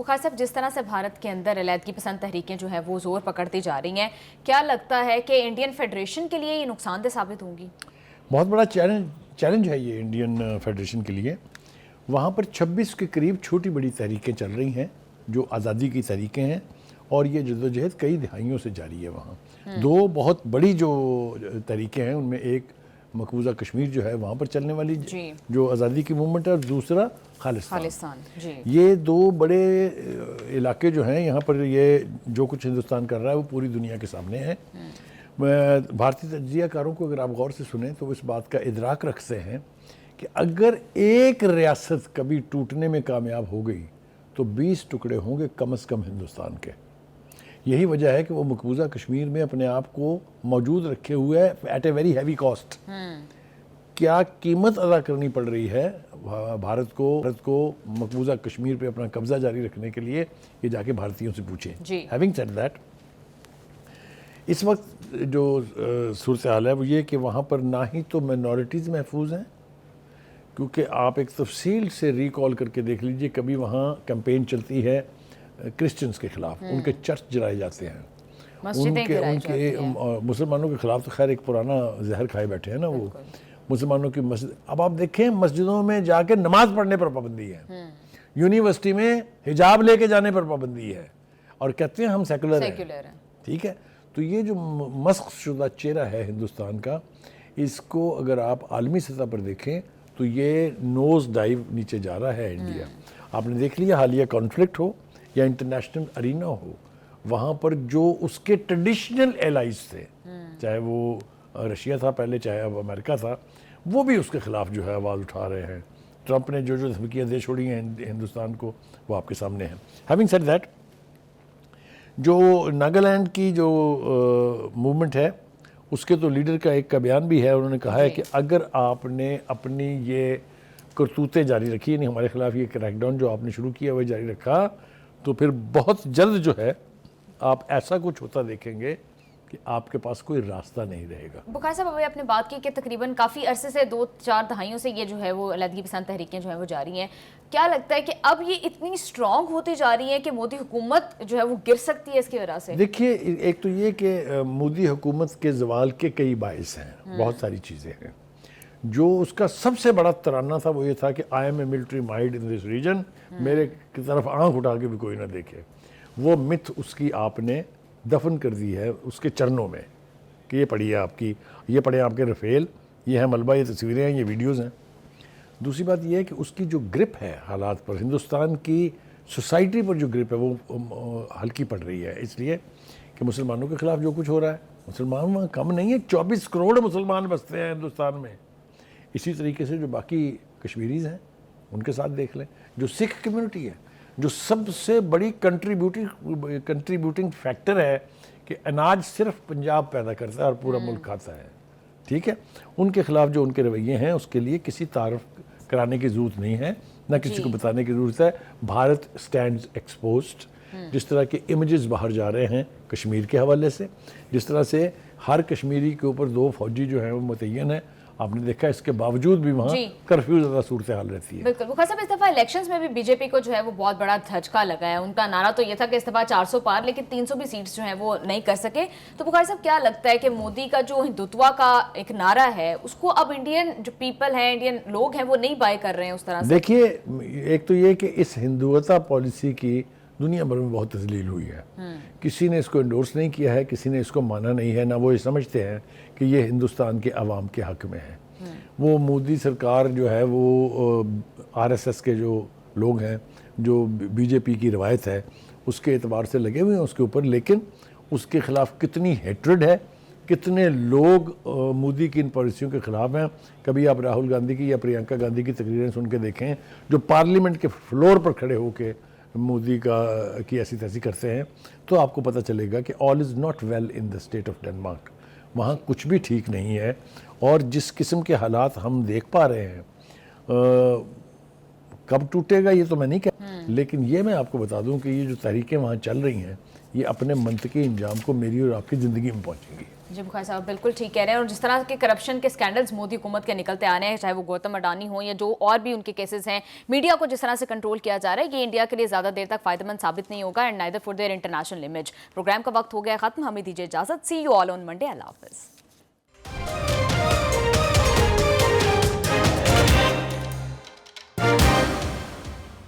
بخار صاحب، جس طرح سے بھارت کے اندر علیحدگی پسند تحریکیں جو ہیں وہ زور پکڑتی جا رہی ہیں، کیا لگتا ہے کہ انڈین فیڈریشن کے لیے یہ نقصان دہ ثابت ہوں گی؟ بہت بڑا چیلنج ہے یہ انڈین فیڈریشن کے لیے. وہاں پر 26 کے قریب چھوٹی بڑی تحریکیں چل رہی ہیں جو آزادی کی تحریکیں ہیں، اور یہ جدوجہد کئی دہائیوں سے جاری ہے. وہاں دو بہت بڑی جو تحریکیں ہیں، ان میں ایک مقبوضہ کشمیر جو ہے وہاں پر چلنے والی جو آزادی کی موومنٹ ہے، اور دوسرا خالصتان. یہ دو بڑے علاقے جو ہیں، یہاں پر یہ جو کچھ ہندوستان کر رہا ہے وہ پوری دنیا کے سامنے ہے. بھارتی تجزیہ کاروں کو اگر آپ غور سے سنیں تو اس بات کا ادراک رکھتے ہیں کہ اگر ایک ریاست کبھی ٹوٹنے میں کامیاب ہو گئی تو 20 ٹکڑے ہوں گے کم از کم ہندوستان کے. یہی وجہ ہے کہ وہ مقبوضہ کشمیر میں اپنے آپ کو موجود رکھے ہوئے ہے at a very heavy cost. کیا قیمت ادا کرنی پڑ رہی ہے بھارت کو مقبوضہ کشمیر پہ اپنا قبضہ جاری رکھنے کے لیے، یہ جا کے بھارتیوں سے پوچھیں. ہیونگ سیڈ دیٹ، اس وقت جو صورتحال ہے وہ یہ کہ وہاں پر نہ ہی تو مائنورٹیز محفوظ ہیں، کیونکہ آپ ایک تفصیل سے ریکال کر کے دیکھ لیجئے، کبھی وہاں کیمپین چلتی ہے کرسچنز کے خلاف، ان کے چرچ جلائے جاتے ہیں، ان کے مسلمانوں کے خلاف. تو خیر ایک پرانا زہر کھائے بیٹھے ہیں نا وہ مسلمانوں کی مسجد. اب آپ دیکھیں مسجدوں میں جا کے نماز پڑھنے پر پابندی ہے، یونیورسٹی میں حجاب لے کے جانے پر پابندی ہے، اور کہتے ہیں ہم سیکولر ہیں. ٹھیک ہے، تو یہ جو مسخ شدہ چہرہ ہے ہندوستان کا، اس کو اگر آپ عالمی سطح پر دیکھیں تو یہ نوز ڈائیو نیچے جا رہا ہے انڈیا. آپ نے دیکھ لیا حالیہ کانفلکٹ ہو یا انٹرنیشنل ارینا ہو، وہاں پر جو اس کے ٹریڈیشنل ایلائز تھے، چاہے وہ رشیا تھا پہلے، چاہے اب امریکہ تھا، وہ بھی اس کے خلاف جو ہے آواز اٹھا رہے ہیں. ٹرمپ نے جو دھمکیاں دے چھوڑی ہیں ہندوستان کو، وہ آپ کے سامنے ہیں. ہیونگ سیڈ دیٹ، جو ناگالینڈ کی جو موومنٹ ہے اس کے تو لیڈر کا ایک کا بیان بھی ہے. انہوں نے کہا ہے کہ اگر آپ نے اپنی یہ کرتوتیں جاری رکھی، یعنی ہمارے خلاف یہ کریک ڈاؤن جو آپ نے شروع کیا وہ جاری رکھا، تو پھر بہت جلد جو ہے آپ ایسا کچھ ہوتا دیکھیں گے کہ آپ کے پاس کوئی راستہ نہیں رہے گا. بخار صاحب، ابھی آپ نے بات کی کہ تقریباً کافی عرصے سے 2-4 دہائیوں سے یہ جو ہے وہ علیحدگی پسند تحریکیں جو ہیں وہ جاری ہیں. کیا لگتا ہے کہ اب یہ اتنی اسٹرانگ ہوتی جا رہی ہے کہ مودی حکومت جو ہے وہ گر سکتی ہے اس کی وجہ سے؟ دیکھیے، ایک تو یہ کہ مودی حکومت کے زوال کے کئی باعث ہیں، بہت ساری چیزیں ہیں. جو اس کا سب سے بڑا ترانہ تھا وہ یہ تھا کہ I am a military mind in this region, میرے کی طرف آنکھ اٹھا کے بھی کوئی نہ دیکھے. وہ متھ اس کی آپ نے دفن کر دی ہے اس کے چرنوں میں کہ یہ پڑھیے یہ پڑھیں آپ کے رفیل، یہ ہے ملبہ، یہ تصویریں ہیں، یہ ویڈیوز ہیں. دوسری بات یہ ہے کہ اس کی جو گرپ ہے حالات پر، ہندوستان کی سوسائٹی پر جو گرپ ہے وہ ہلکی پڑ رہی ہے، اس لیے کہ مسلمانوں کے خلاف جو کچھ ہو رہا ہے. مسلمان وہاں کم نہیں ہے، 24 کروڑ مسلمان بستے ہیں ہندوستان میں. اسی طریقے سے جو باقی کشمیریز ہیں ان کے ساتھ دیکھ لیں. جو سکھ کمیونٹی ہے، جو سب سے بڑی کنٹریبیوٹنگ فیکٹر ہے کہ اناج صرف پنجاب پیدا کرتا ہے اور پورا ملک کھاتا ہے، ٹھیک ہے، ان کے خلاف جو ان کے رویے ہیں اس کے لیے کسی تعارف کرانے کی ضرورت نہیں ہے، نہ کسی کو بتانے کی ضرورت ہے. Bharat stands exposed. جس طرح کے امیجز باہر جا رہے ہیں کشمیر کے حوالے سے، جس طرح سے ہر کشمیری کے اوپر 2 فوجی جو ہیں وہ متعین ہیں، آپ نے دیکھا اس کے باوجود بھی وہاں کرفیو زیادہ صورتحال رہتی ہے. بالکل. بخار صاحب، اس دفعہ الیکشنز میں بھی بی جے پی کو جو ہے وہ بہت بڑا دھچکا لگا ہے. ان کا نعرہ تو یہ تھا کہ اس دفعہ 400 پار، لیکن 300 بھی سیٹس جو ہیں وہ نہیں کر سکے. تو بخار صاحب، کیا لگتا ہے کہ مودی کا جو ہندوتوا کا ایک نعرہ ہے اس کو اب انڈین جو پیپل ہیں، انڈین لوگ ہیں، وہ نہیں بائی کر رہے ہیں اس طرح سے؟ دیکھیے، ایک تو یہ کہ اس ہندوتا پالیسی کی دنیا بھر میں بہت تذلیل ہوئی ہے. کسی نے اس کو انڈورس نہیں کیا ہے، کسی نے اس کو مانا نہیں ہے، نہ وہ یہ سمجھتے ہیں کہ یہ ہندوستان کے عوام کے حق میں ہے. وہ مودی سرکار جو ہے وہ آر ایس ایس کے جو لوگ ہیں، جو بی جے پی کی روایت ہے اس کے اعتبار سے لگے ہوئے ہیں اس کے اوپر، لیکن اس کے خلاف کتنی ہیٹرڈ ہے، کتنے لوگ مودی کی ان پالیسیوں کے خلاف ہیں. کبھی آپ راہل گاندھی کی یا پرینکا گاندھی کی تقریریں سن کے دیکھیں جو پارلیمنٹ کے فلور پر کھڑے ہو کے مودی کی ایسی تیسی کرتے ہیں، تو آپ کو پتہ چلے گا کہ all is not well in the state of Denmark. وہاں کچھ بھی ٹھیک نہیں ہے. اور جس قسم کے حالات ہم دیکھ پا رہے ہیں، کب ٹوٹے گا یہ تو میں نہیں کہہ لیکن یہ میں آپ کو بتا دوں کہ یہ جو تحریکیں وہاں چل رہی ہیں یہ اپنے منطقی انجام کو میری اور آپ کی زندگی میں پہنچیں گی. جی بخاری صاحب بالکل ٹھیک کہہ رہے ہیں. اور جس طرح کے کرپشن کے سکینڈلز مودی حکومت کے نکلتے آ رہے ہیں, چاہے وہ گوتم اڈانی ہوں یا جو اور بھی ان کے کیسز ہیں, میڈیا کو جس طرح سے کنٹرول کیا جا رہا ہے, یہ انڈیا کے لیے زیادہ دیر تک فائدہ مند ثابت نہیں ہوگا, and neither for their international image. Programme کا وقت ہو گیا ختم, ہمیں دیجیے اجازت. سی یو آل آن منڈے. اللہ حافظ.